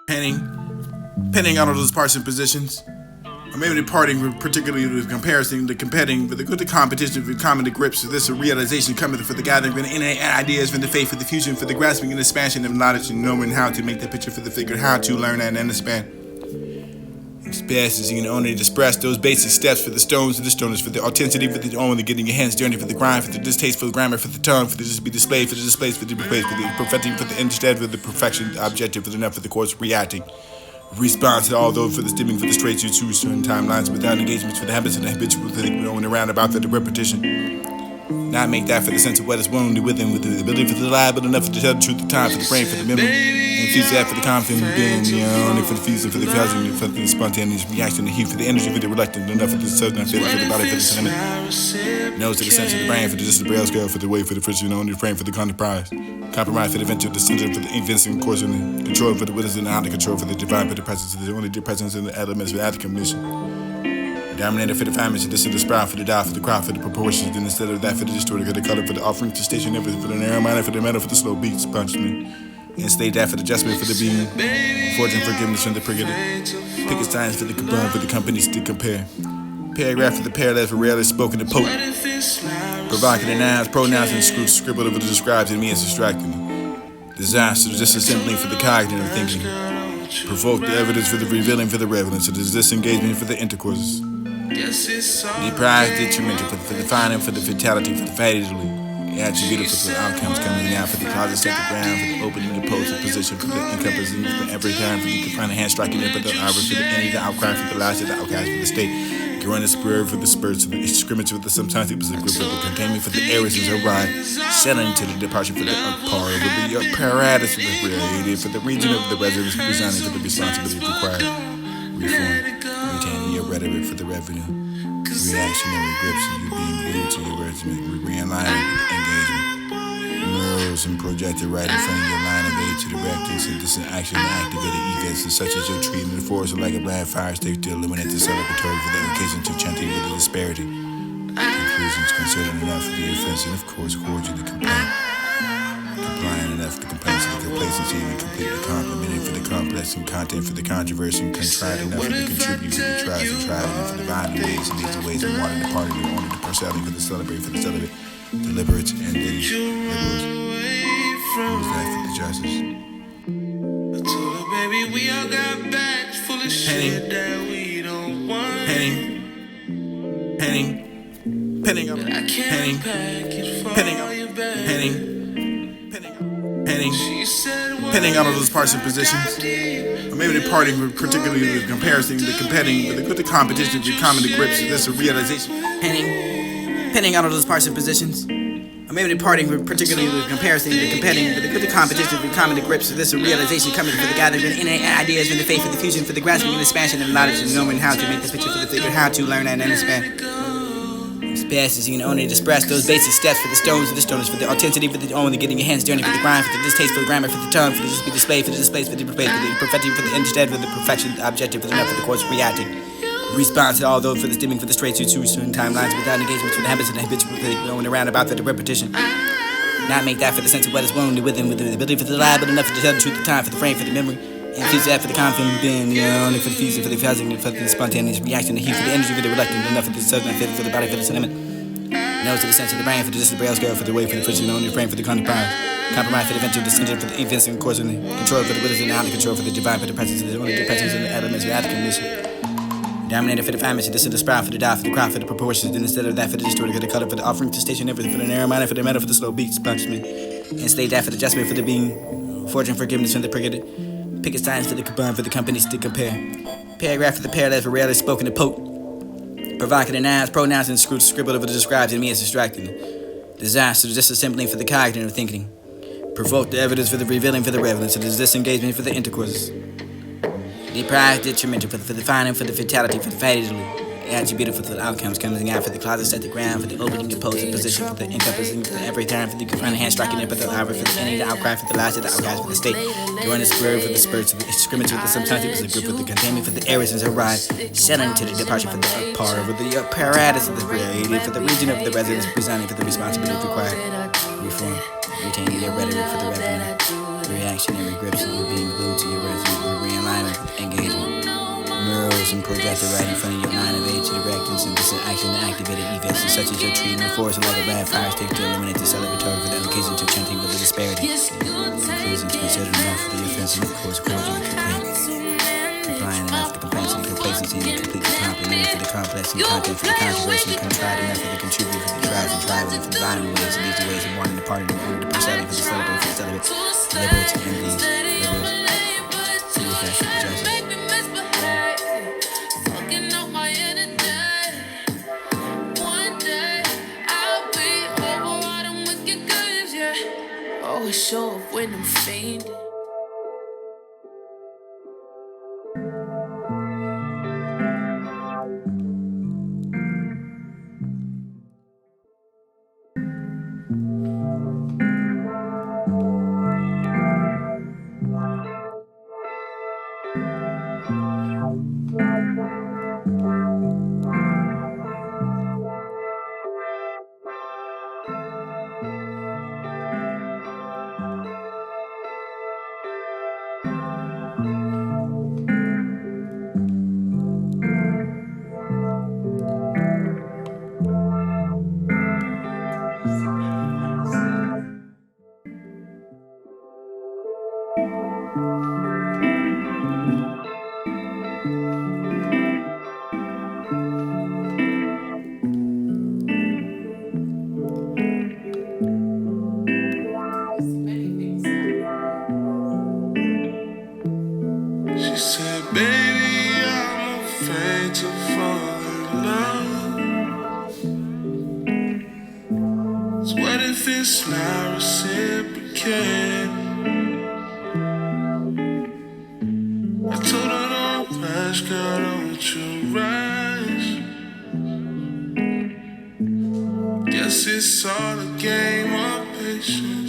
penning on all those parts and positions. Or maybe departing, particularly with comparison, the competing, with the competition, with common to grips, with this a realization coming for the gathering, for the innate ideas, for the faith, for the fusion, for the grasping and expansion of knowledge and knowing how to make the picture for the figure, how to learn and understand. Experiences you can only express those basic steps for the stones and the stoners, for the authenticity, for the only getting your hands dirty, for the grind, for the distaste, for the grammar, for the tongue, for the just be displayed, for the displays, for the replace, for the perfecting, for the instead, for the perfection, the objective, for the enough, for the course reacting. Response to all those for the stimming, for the straight you choose certain timelines without engagements, for the habits and the habitual, for the going around about, for the repetition. Not make that for the sense of what is wounded within, with the ability for the reliable enough to tell the truth, the time for the brain, for the memory, infuse that for the confident being, only for the fusion, for the causing, for the spontaneous reaction, the heat, for the energy, for the reluctant enough, for the certain feeling, for the body, for the sentiment. Nose to the sense of the brain, for the just the braille scale, for the way, for the friction, only the frame, for the compromise for the venture, the center, for the invincing course, and the control, for the wisdom and out of control, for the divine, for the presence, for the only the presence in the elements, without the commission. Dominator for the family, for the sprout, for the die, for the crowd, for the proportions, then instead of that, for the distorted, for the color, for the offering, to station, everything, for the narrow minded, for the metal, for the slow beats, punishment. And state that for the adjustment, for the being, fortune, forgiveness from the priggited. Pick a science for the combine, for the companies to compare. Paragraph for the parallels, for rarely spoken to poke. Provocative nouns, pronouns, and scribbled over the describes, and me as distracting. Disaster, just a simply for the cognitive thinking. Provoke the evidence for the revealing, for the relevance, it is disengagement for the intercourse. Deprived, detrimental, for the finding, for the fatality, for the fatally. Attributed for the outcomes coming out, for the closet, set the ground, for the opening, the pose, the position, for the encompassing, for every time, for the confining hand striking it, for the hour, for the any, the outcry, for the last, the outcast, for the state. Growing the spirit, for the spurts, for the scrimmage, for the sometimes it was a group, for the containment, for the areas is a ride, settling to the departure, for the par, with the apparatus, for the creative, for the region of the residents, resigning for the responsibility required. Reform, retaining your rhetoric for the revenue. Reactionary grips of you being glued to your regiment. Realigning engagement. Neurals and projected right in front of your line of aid to direct and synthesis action and activated events such as your treating the force like a blind fire stick to illuminate the celebratory for the occasion to chanting with the disparity. Conclusions considered enough for the offense and of course cordial the complaint. Complying enough for the complaints of the complacency and completely complimenting for the complex and content for the controversy and contrite enough for the contribute for the trials and tried enough for the violent ways and these ways and wanting the party and wanting the parcelling for the celebrate for the celibate, deliberate and the liberals. Who's that for the justice? I told her, baby, we all got bags full of shit that we don't want. Penning up, I can't pack it for you, baby. Penning on all those parts and positions. Or maybe departing, particularly with comparison, the competing, with the competition, with common to grips, this a realization. Penning on all those parts and positions. Or maybe departing, particularly with comparison, the competing, with the competition, with common to grips, this a realization coming for the gathering, with innate ideas, with the faith, for the fusion, for the grasping and expansion of knowledge and knowing how to make the picture for the figure, how to learn and understand. Experiences you can only express those basic steps for the stones and the stoners, for the authenticity, for the only getting your hands dirty, for the grind, for the distaste, for the grammar, for the tongue, for the just be displayed, for the displays, for the replace, for the perfecting, for the instead, for the perfection, the objective, for the enough, for the course reacting. Response to all those for the stimming, for the straight you choose certain timelines without engagements, for the habits and the habitual, for the going around about, for the repetition. Not make that for the sense of what is wounded within, with the ability for the reliable enough to tell the truth, the time, for the frame, for the memory. Infuse that for the confident being, only for the fusion, for the causing, for the spontaneous reaction, the heat, for the energy, for the reluctant enough, for the certain feeling, for the body, for the sentiment. Nose to the sense of the brain, for the just the braille scale, for the way, for the friction, only the frame, for the compromise for the venture, the center, for the invincing course, and the control, for the wisdom and out of control, for the divine, for the presence, for the only the presence in the elements, without the commission. Dominator for the family, to the sprout, for the die, for the crowd, for the proportions, then instead of that, for the distorted, for the color, for the offering, to station, everything, for the narrow minded, for the metal, for the slow beats, punishment. And state that for the adjustment, for the being, fortune, forgiveness from the priggited. Pick a science for the combine, for the companies to compare. Paragraph for the parallels, for rarely spoken to poke. Provocative nouns, pronouns, and scribbled over the describes, and me as distracting. Disaster, just a simply for the cognitive thinking. Provoke the evidence for the revealing, for the relevance, it is disengagement for the intercourse. Deprived, detrimental, for the finding, for the fatality, for the fatally. Attributed for the outcomes coming out, for the closet, set the ground, for the opening, the pose, the position, for the encompassing, for the every time, for the confining hand striking it, for the hour, for the any, the outcry, for the last, the outcast, for the state. Growing the spirit, for the spurts, for the scrimmage, with the sometimes it was a group, for the containment, for the areas is a ride, settling to the departure, for the par, for the apparatus of the creative, for the region of the residents, resigning for the responsibility required. Reform, retaining your rhetoric for the revenue. Reactionary grips of you being glued to your residence. system projected right in front of your line of age to direct and synthesis action to activated events such as your treatment force like a bad fire stick to eliminate the celebratory for the allocation to chanting with the disparity. Conclusions considered enough for the offensive course cordially complete. Complying enough for complexity, complacency, and completely complimented for the complex and content for the controversy, contrived enough for the contribute for the tribes and tribal and for the violent ways and these ways of wanting to party and order to personality for the celebrate for the celibate, deliberate and these liberals, to the effect of justice. Always show up when I'm fainting. She said, baby, I'm afraid to fall in love. So what if it's not reciprocated? I told her don't rush, girl, don't you rush. Guess it's all a game of patience.